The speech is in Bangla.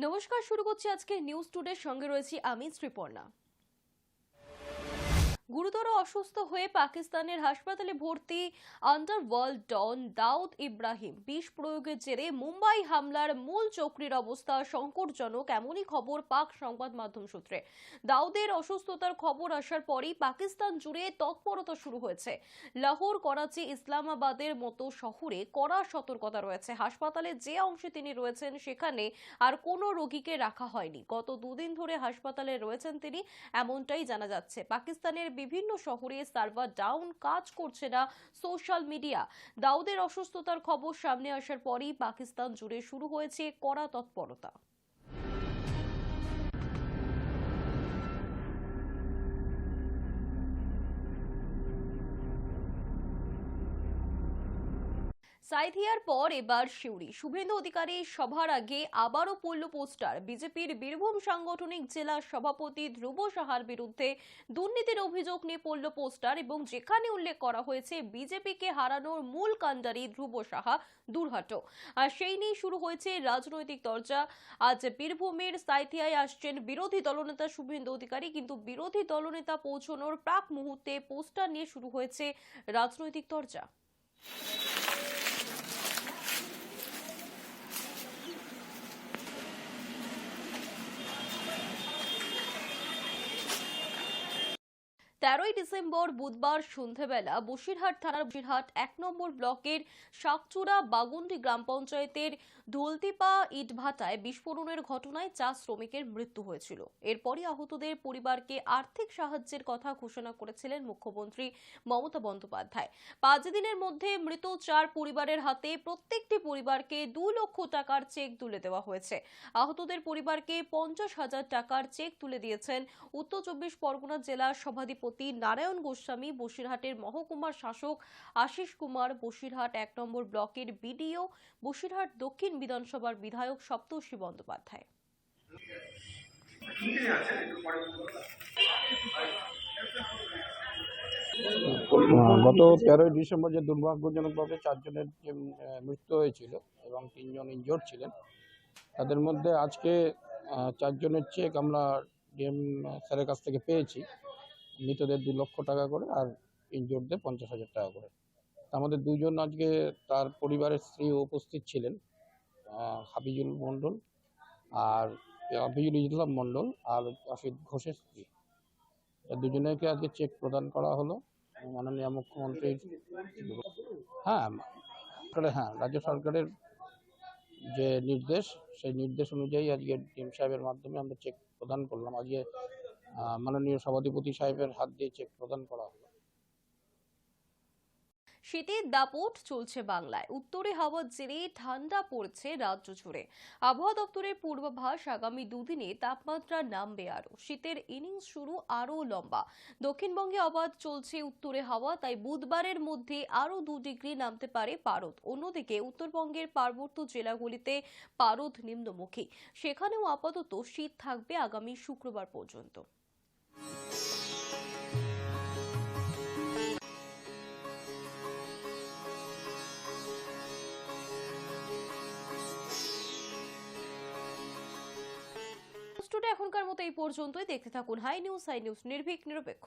নমস্কার, শুরু করছি আজকে নিউজ টুডের সঙ্গে রয়েছি আমি শ্রীপর্ণা। গুরুতর অসুস্থ হয়ে পাকিস্তানের হাসপাতালে ভর্তি আন্ডারওয়ার্ল্ড ডন দাউদ ইব্রাহিম। বিষ প্রয়োগের জেরে মুম্বাই হামলার মূল চক্রীর অবস্থা সংকটজনক, এমনই খবর পাক সংবাদ মাধ্যম সূত্রে। দাউদের অসুস্থতার খবর আসার পরই পাকিস্তান জুড়ে তৎপরতা শুরু হয়েছে। লাহোর, করাচি, ইসলামাবাদের মতো শহরে কড়া সতর্কতা রয়েছে। হাসপাতালে যে অংশে তিনি রয়েছেন সেখানে আর কোনো রোগীকে রাখা হয়নি। গত দুদিন ধরে হাসপাতালে রয়েছেন তিনি, এমনটাই জানা যাচ্ছে। পাকিস্তানের বিভিন্ন শহরে সার্ভার ডাউন, কাজ করছে না সোশ্যাল মিডিয়া। দাউদের অসুস্থতার খবর সামনে আসার পরই পাকিস্তান জুড়ে শুরু হয়েছে কড়া তৎপরতা। সাইথিয়ার পর এবার সিউড়ি। শুভেন্দু অধিকারী সভার আগে আবারও পড়ল পোস্টার। বিজেপির বীরভূম সাংগঠনিক জেলা সভাপতি ধ্রুব সাহার বিরুদ্ধে দুর্নীতির অভিযোগ নিয়ে পড়ল পোস্টার, এবং যেখানে উল্লেখ করা হয়েছে বিজেপিকে হারানোর মূল কাণ্ডারি ধ্রুব সাহা দুরহাটো। আর সেই নিয়ে শুরু হয়েছে রাজনৈতিক চর্চা। আজ বীরভূমের সাইথিয়ায় আসছেন বিরোধী দলনেতা শুভেন্দু অধিকারী, কিন্তু বিরোধী দলনেতা পৌঁছানোর প্রাক মুহূর্তে পোস্টার নিয়ে শুরু হয়েছে রাজনৈতিক চর্চা। তেরোই ডিসেম্বর বুধবার সন্ধ্যাবেলা বসিরহাট থানার বসিরহাট ১ নম্বর ব্লকের শাকচুরা বাগুন্ডি গ্রাম পঞ্চায়েতের ধলতিপা ইটভাটায় বিস্ফোরণের ঘটনায় ৪ শ্রমিকের মৃত্যু হয়েছিল। এরপরই আহতদের পরিবারকে আর্থিক সাহায্যের কথা ঘোষণা করেছিলেন মুখ্যমন্ত্রী মমতা বন্দ্যোপাধ্যায়। ৫ দিনের মধ্যে মৃত ৪ পরিবারের হাতে প্রত্যেকটি পরিবারকে ২ লক্ষ টাকার চেক তুলে দেওয়া হয়েছে। আহতদের পরিবারকে ৫০,০০০ টাকার চেক তুলে দিয়েছেন উত্তর চব্বিশ পরগনা জেলার সভাধিপতি নারায়ণ গোস্বামী, বসিরহাটের মহকুমার শাসক আশিস কুমার, বসিরহাট ১ নম্বর ব্লকের বিডিও, বসিরহাট দক্ষিণ বিধানসভার বিধায়ক সপ্তর্ষি বন্দ্যোপাধ্যায়। গত ১৩ই ডিসেম্বর যে দুর্ভাগ্যজনকভাবে ৪ জনের যে মৃত্যু হয়েছিল এবং ৩ জন ইনজোর্ড ছিলেন, তাদের মধ্যে আজকে ৪ জনের চেক আমরা ডিএম স্যারের কাছ থেকে পেয়েছি। মৃতদের ২ লক্ষ টাকা করে আর ইনজোর্ডদের ৫০,০০০ টাকা করে। আমাদের ২ জন আজকে তার পরিবারের স্ত্রী উপস্থিত ছিলেন, হাফিজুল মণ্ডল আর হাফিজুল ইসলাম মণ্ডল আর আশিস ঘোষের স্ত্রী। দুজনেরকে আজকে চেক প্রদান করা হলো মাননীয় মুখ্যমন্ত্রীর। হ্যাঁ, রাজ্য সরকারের যে নির্দেশ, সেই নির্দেশ অনুযায়ী আজকে ডিএম সাহেবের মাধ্যমে আমরা চেক প্রদান করলাম। আজকে মাননীয় সভাধিপতি সাহেবের হাত দিয়ে চেক প্রদান করা হলো। শীতের দাপট চলছে বাংলায়। উত্তরে হাওয়ার জেরে ঠান্ডা পড়ছে রাজ্য জুড়ে। আবহাওয়া দপ্তরের পূর্বাভাস, আগামী দুদিনে তাপমাত্রা নামবে আরো। শীতের ইনিংস শুরু আরো লম্বা। দক্ষিণবঙ্গে অবাধ চলছে উত্তরে হাওয়া, তাই বুধবারের মধ্যে আরো ২ ডিগ্রি নামতে পারে পারদ। অন্যদিকে উত্তরবঙ্গের পার্বত্য জেলাগুলিতে পারদ নিম্নমুখী, সেখানেও আপাতত শীত থাকবে আগামী শুক্রবার পর্যন্ত। এখনকার মতো এই পর্যন্তই। দেখতে থাকুন হাই নিউজ, নির্ভীক নিরপেক্ষ।